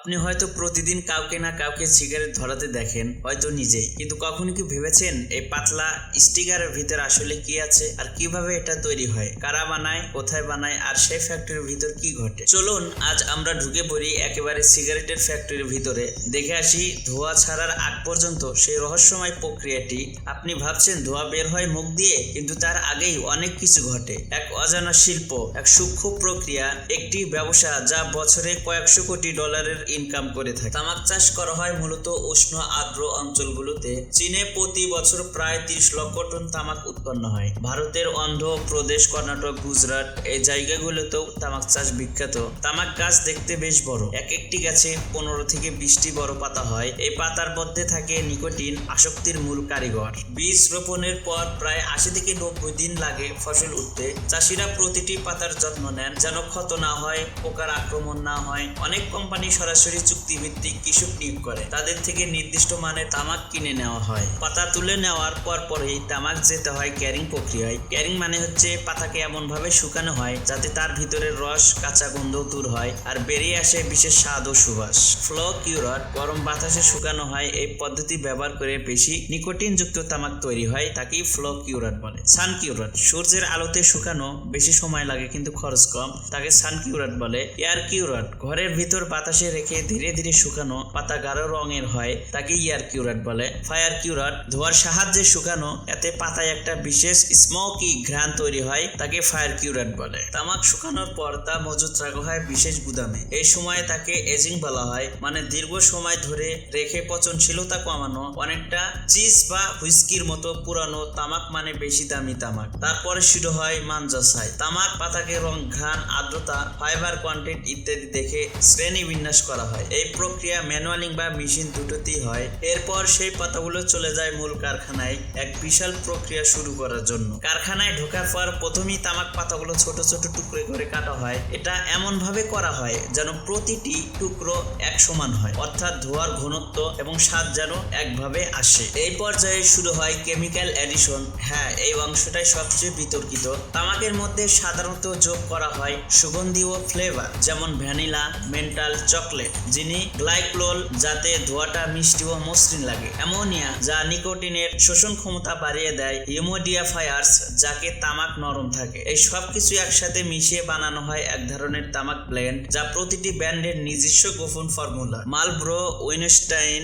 আপনি হয়তো প্রতিদিন কাউকে না কাউকে সিগারেট ধরাতে দেখেন, হয়তো নিজেই, কিন্তু কখনো কি ভেবেছেন এই পাতলা স্টিকারের ভিতরে আসলে কি আছে আর কিভাবে এটা তৈরি হয়, কারা বানায়, কোথায় বানায় আর সেই ফ্যাক্টরির ভিতর কি ঘটে? চলুন আজ আমরা ঢুকে পড়ি একেবারে সিগারেটের ফ্যাক্টরির ভিতরে, দেখে আসি ধোঁয়া ছাড়ার আগ পর্যন্ত সেই রহস্যময় প্রক্রিয়াটি। আপনি ভাবছেন ধোঁয়া বের হয় মুখ দিয়ে, কিন্তু তার আগেই অনেক কিছু ঘটে। এক অজানা শিল্প, এক সূক্ষ্ম প্রক্রিয়া, একটি ব্যবসা যা বছরে কয়েকশো কোটি ডলারের ইনকাম করে থাকে। তামাক চাষ করা হয় মূলত উষ্ণ আর্দ্র অঞ্চলগুলোতে। চীনে প্রতি বছর প্রায় 30 লক্ষ টন তামাক উৎপন্ন হয়। ভারতের অন্ধ্র প্রদেশ, কর্ণাটক, গুজরাট এই জায়গাগুলোতেও তামাক চাষ বিখ্যাত। তামাক গাছ দেখতে বেশ বড়, এক একটি গাছে 15 থেকে 20টি বড় পাতা হয়। এই পাতার মধ্যে থাকে নিকোটিন, আসক্তির মূল কারিগর। বীজ রোপণের পর প্রায় 80 থেকে 90 দিন লাগে ফসল উঠতে। চাষিরা প্রতিটি পাতার যত্ন নেন যেন ক্ষত না হয়, পোকার আক্রমণ না হয়। অনেক কোম্পানি সরাসরি চুক্তিভিত্তিক কৃষক নিয়োগ করে, তাদের থেকে নির্দিষ্ট মানের তামাক কিনে নেওয়া হয়। পাতা তুলে নেওয়ার পরেই তামাক যেতে হয় ক্যারিং প্রক্রিয়ায়। ক্যারিং মানে হচ্ছে পাতাকে এমন ভাবে শুকানো হয় যাতে তার ভিতরের রস, কাঁচা গন্ধ দূর হয় আর বেরিয়ে আসে বিশেষ স্বাদ ও সুবাস। ফ্লো কিউরার, গরম বাতাসে শুকানো হয়। এই পদ্ধতি ব্যবহার করে বেশি নিকোটিন যুক্ত তামাক তৈরি হয়, তাকেই ফ্লো কিউরার বলে। সান কিউরার, সূর্যের আলোতে শুকানো, বেশি সময় লাগে কিন্তু খরচ কম, তাকে সান কিউরার বলে। এয়ার কিউরার, ঘরের ভিতর বাতাসে রেখে ধীরে ধীরে শুকানো, পাতা গাঢ় রঙের হয়, তাকে এয়ার কিউরার বলে। ফায়ার কিউরার, ধোঁয়ার সাহায্যে শুকানো, এতে পাতায় একটা বিশেষ স্মোকি ঘ্রাণ তৈরি হয়, তাকে ফায়ার কিউরার বলে। তামাক শুকানোর পর তা মজুত রাখা হয় বিশেষ গুদামে। এই সময় তাকে এজিং বলা হয়, মানে দীর্ঘ সময় ধরে রেখে পচনশীলতা কমানো। অনেকটা চিজ বা হুইস্কির মতো পুরানো তামাক মানে বেশি দামি তামাক। তারপরে শুরু হয় মানজাসাই। তামাক পাতাকে রং, ঘ্রাণ, আর্দ্রতা, ফাইবার কন্টেন্ট ইত্যাদি দেখে শ্রেণী বিন্যাস করা হয়। এই প্রক্রিয়া ম্যানুয়ালিং বা মেশিন দুটোতেই হয়। এরপর সেই পাতাগুলো চলে যায় মূল কারখানায় এক বিশাল প্রক্রিয়া শুরু করার জন্য। কারখানায় ঢোকার পর প্রথমেই তামাক পাতাগুলো ছোট ছোট টুকরো করে কাটা হয়। এটা এমন ভাবে করা হয় যেন প্রতিটি টুকরো এক সমান হয়, অর্থাৎ ধোঁয়ার ঘনত্ব এবং স্বাদ যেন একভাবে আসে। এই পর্যায়ে শুরু হয় কেমিক্যাল অ্যাডিশন। হ্যাঁ, এই অংশটাই সবচেয়ে বিতর্কিত। তামাকের মধ্যে সাধারণত যোগ করা হয় সুগন্ধি ও ফ্লেভার, যেমন ভ্যানিলা, মেন্টাল, চকলেট, যিনি গ্লাইকোল, যাতে ধোঁয়াটা মিষ্টি ও মসৃণ লাগে, অ্যামোনিয়া, যা নিকোটিনের শোষণ ক্ষমতা বাড়িয়ে দেয়, হিউমিডিফায়ার্স, যাকে তামাক নরম থাকে। এই সব কিছু একসাথে মিশিয়ে বানানো হয় এক ধরনের তামাক ব্লেন্ড, যা প্রতিটি ব্র্যান্ডের নিজস্ব গোপন ফর্মুলা। মালব্রো, উইনস্টাইন,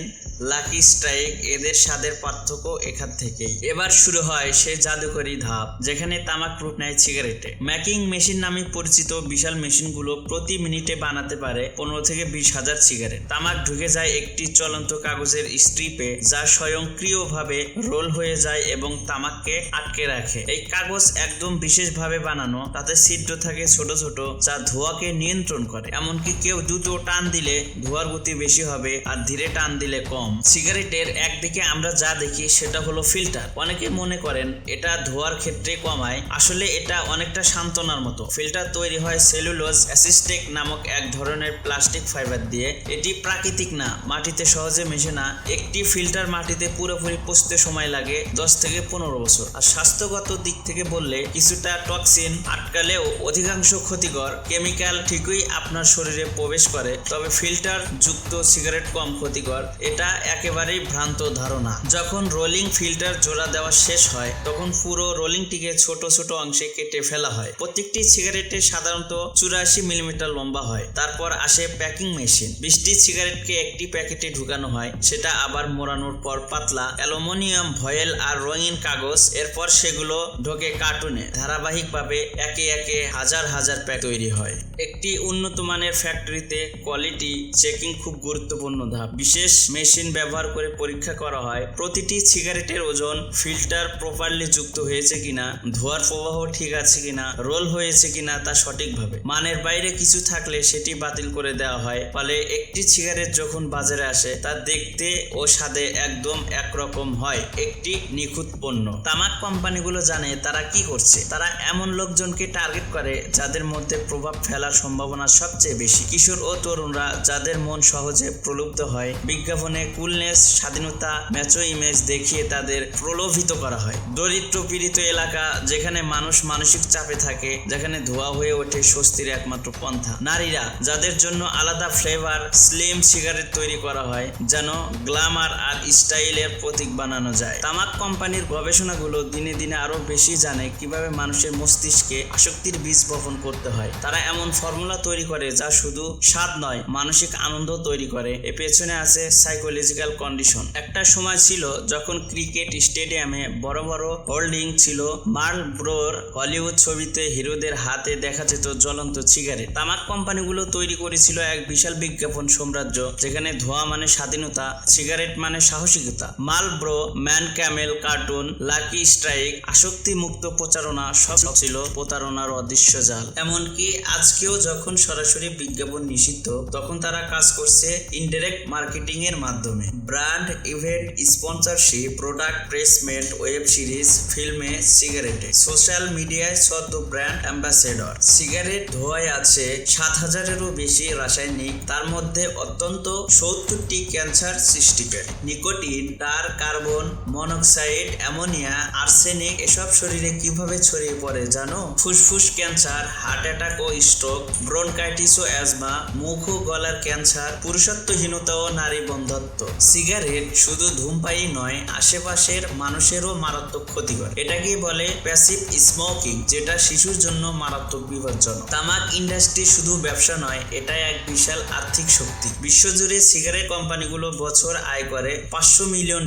লাকি স্ট্রাইক, এদের স্বাদের পার্থক্য এখান থেকেই। এবার শুরু হয় সেই জাদুকরী ধাপ যেখানে তামাক রূপ নেয় সিগারেটে। মেকিং মেশিন নামে পরিচিত বিশাল মেশিনগুলো প্রতি মিনিটে বানাতে পারে 15 থেকে 20 হাজার সিগারেট। তামাক ঢুকে যায় একটি চলন্ত কাগজের স্ট্রিপে, যা স্বয়ংক্রিয়ভাবে রোল হয়ে যায় এবং তামাককে আটকে রাখে। এই কাগজ একদম বিশেষভাবে বানানো, তাতে ছিদ্র থাকে ছোট ছোট, যা ধোঁয়াকে নিয়ন্ত্রণ করে। এমনকি কেউ দ্রুত টান দিলে ধোঁয়ার গতি বেশি হবে আর ধীরে টান দিলে কম। সিগারেটের একদিকে আমরা যা দেখি সেটা হলো ফিল্টার। অনেকে মনে করেন এটা ধোঁয়ার ক্ষেত্রে কমায়, আসলে এটা অনেকটা সান্ত্বনার মতো। ফিল্টার তৈরি হয় সেলুলোজ অ্যাসিস্টেক নামক এক ধরনের প্লাস্টিক ফাইবার দিয়ে। এটি প্রাকৃতিক না, মাটিতে সহজে মেশে না। একটি ফিল্টার মাটিতে পুরোপুরি পচতে সময় লাগে 10 থেকে 15 বছর। আর স্বাস্থ্যগত দিক থেকে বললে কিছুটা টক্সিন আটকালেও অধিকাংশ ক্ষতিকর কেমিক্যাল ঠিকই আপনার শরীরে প্রবেশ করে, তবে ফিল্টার যুক্ত সিগারেট কম ক্ষতিকর, এটা একেবারেই ভ্রান্ত ধারণা। যখন রোলিং ফিল্টার জোড়া দেওয়া শেষ হয় তখন পুরো রোলিংটিকে ছোট ছোট অংশে কেটে ফেলা হয়। প্রত্যেকটি সিগারেটে সাধারণত 84 মিলিমিটার লম্বা হয়। তারপর আসে প্যাকিং মেশিন। 20টি সিগারেটকে একটি প্যাকেটে ঢুকানো হয়, সেটা আবার মোড়ানোর পর পাতলা অ্যালুমিনিয়াম ভয়েল আর রঙিন কাগজ। এরপর সেগুলো ঢোকে কার্টুনে। ধারাবাহিকভাবে একে একে হাজার হাজার প্যাক তৈরি হয়। একটি উন্নত মানের ফ্যাক্টরিতে কোয়ালিটি চেকিং খুব গুরুত্বপূর্ণ ধাপ। বিশেষ মেশিন ব্যবহার করে পরীক্ষা করা হয় প্রতিটি সিগারেটের ওজন, ফিল্টার প্রপারলি যুক্ত হয়েছে কিনা, ধোঁয়ার প্রবাহ ঠিক আছে কিনা, রোল হয়েছে কিনা তা সঠিকভাবে। মানের বাইরে কিছু থাকলে সেটি বাতিল করে দেওয়া হয়। ফলে একটি সিগারেট যখন বাজারে আসে তা দেখতে ও স্বাদে একদম একরকম হয়, একটি নিখুঁত পণ্য। তামাক কোম্পানিগুলো জানে তারা কি করছে। তারা এমন লোকজনকে টার্গেট করে যাদের মধ্যে প্রভাব ফেলার সম্ভাবনা সবচেয়ে বেশি। কিশোর ও তরুণরা, যাদের মন সহজে প্রলুব্ধ হয়। বিজ্ঞাপনে কুলনেস, স্বাধীনতা, ম্যাচো ইমেজ দেখিয়ে তাদের প্রলোভিত করা হয়। দরিদ্র পীড়িত এলাকা যেখানে মানুষ মানসিক চাপে থাকে, যেখানে ধোঁয়া হয়ে ওঠে স্বস্তির একমাত্র পন্থা। নারীরা যাদের জন্য আলাদা ফ্লেভার স্লিম সিগারেট তৈরি করা হয় যেন গ্ল্যামার আর স্টাইলের প্রতীক বানানো যায়। তামাক কোম্পানির গবেষণাগুলো দিনে দিনে আরো বেশি জানে কিভাবে মানুষের মস্তিষ্কে আসক্তির বীজ বপন করতে হয়। তারা এমন ফর্মুলা তৈরি করে যা শুধু স্বাদ নয়, মানসিক আনন্দ তৈরি করে। এর পেছনে আছে সাইকোলজিক্যাল কন্ডিশন। একটা সময় ছিল যখন ক্রিকেট স্টেডিয়ামে বড় বড় হোল্ডিং ছিল মার্লবোরোর, হলিউড ছবিতে হিরোদের হাতে দেখা যেত জ্বলন্ত সিগারেট। তামাক কোম্পানিগুলো তৈরি করেছিল এক বিশাল বিজ্ঞাপন সাম্রাজ্য, যেখানে ধোঁয়া মানে স্বাধীনতা, সিগারেট মানে সাহসিকতা। Marlboro, man Camel cartoon, Lucky Strike, আসক্তি মুক্ত প্রচারণা সব ছিল প্রতারণার অদৃশ্য জাল। এমনকি আজকেও যখন সরাসরি বিজ্ঞাপন নিষিদ্ধ, তখন তারা কাজ করছে ইনডাইরেক্ট মার্কেটিং এর মাধ্যমে। Brand, event, sponsorship, product placement, web series, ফিল্মে, সিগারেটে, সোশ্যাল মিডিয়ায় সদ্য ব্র্যান্ড অ্যাম্বাসেডর। সিগারেট ধোঁয়ায় আছে ৭,০০০-এরও বেশি রাসায়নিক, তার মধ্যে অত্যন্ত ৭০টি ক্যান্সার সৃষ্টিকারী। নিকোটিন, টার, কার্বন মনোক্সাইড, অ্যামোনিয়া, আর্সেনিক এসব শরীরে কিভাবে ছড়িয়ে পড়ে জানো? ফুসফুস ক্যান্সার, হার্ট অ্যাটাক ও স্ট্রোক, ব্রনকাইটিস ও অ্যাজমা, মুখ ও গলার ক্যান্সার, পুরুষত্বহীনতা ও নারী বন্ধ্যত্ব। সিগারেট শুধু ধূমপায়ী নয়, আশেপাশের মানুষেরও মারাত্মক ক্ষতি করে। এটাকেই বলে প্যাসিভ স্মোকিং, যেটা শিশুর জন্য মারাত্মক বিপজ্জনক। তামাক ইন্ডাস্ট্রি শুধু ব্যবসা নয়, এটা এক বিশাল আর্থিক শক্তি। বিশ্বজুড়ে সিগারেট কোম্পানিগুলো বছর আয় করে $500 মিলিয়ন,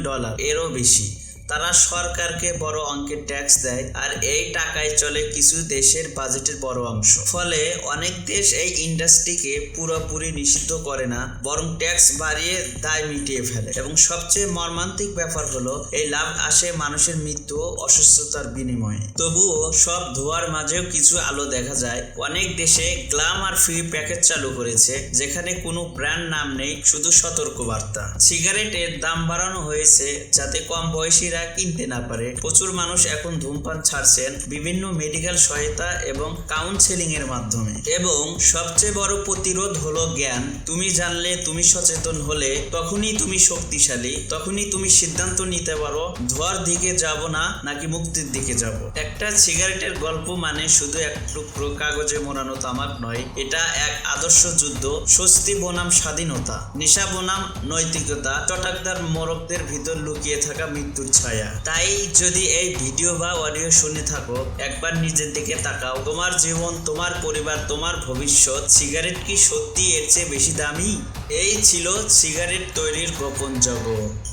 এরও বেশি। তারা সরকারকে বড় অঙ্কের ট্যাক্স দেয়, আর এই টাকায় চলে কিছু দেশের বাজেটের বড় অংশ। ফলে অনেক দেশ এই ইন্ডাস্ট্রিকে পুরোপুরি নিষিদ্ধ করে না, বরং ট্যাক্স বাড়িয়ে দায় মিটিয়ে ফেলে। এবং সবচেয়ে মর্মান্তিক ব্যাপার হলো, এই লাভ আসে মানুষের মৃত্যু ও অসুস্থতার বিনিময়ে। তবুও সব ধোঁয়ার মাঝেও কিছু আলো দেখা যায়। অনেক দেশে গ্ল্যামার ফ্রি প্যাকেজ চালু করেছে, যেখানে কোনো ব্র্যান্ড নাম নেই, শুধু সতর্কবার্তা। সিগারেটের দাম বাড়ানো হয়েছে যাতে কম বয়সীরা কিনতে না পারে। প্রচুর মানুষ এখন ধূমপান ছাড়ছেন বিভিন্ন মেডিকেল সহায়তা এবং কাউন্সেলিং এর মাধ্যমে। এবং সবচেয়ে বড় প্রতিরোধ হলো জ্ঞান। তুমি জানলে, তুমি সচেতন হলে, তখনই তুমি শক্তিশালী, তখনই তুমি সিদ্ধান্ত নিতে পারো ধোঁয়ার দিকে যাব না নাকি মুক্তির দিকে যাব। একটা সিগারেটের গল্প মানে শুধু এক টুকরো কাগজে মোড়ানো তামাক নয়, এটা এক আদর্শ যুদ্ধ। স্বস্তি বনাম স্বাধীনতা, নেশা বনাম নৈতিকতা, চটাকদার মোড়কদের ভিতর লুকিয়ে থাকা মৃত্যুর ছায়া। তাই যদি এই ভিডিও বা অডিও শুনে থাকো, একবার নিজের দিকে তাকাও। তোমার জীবন, তোমার পরিবার, তোমার ভবিষ্যৎ। সিগারেট কি সত্যি এর চেয়ে বেশি দামি? এই ছিল সিগারেট তৈরির গোপন জগৎ।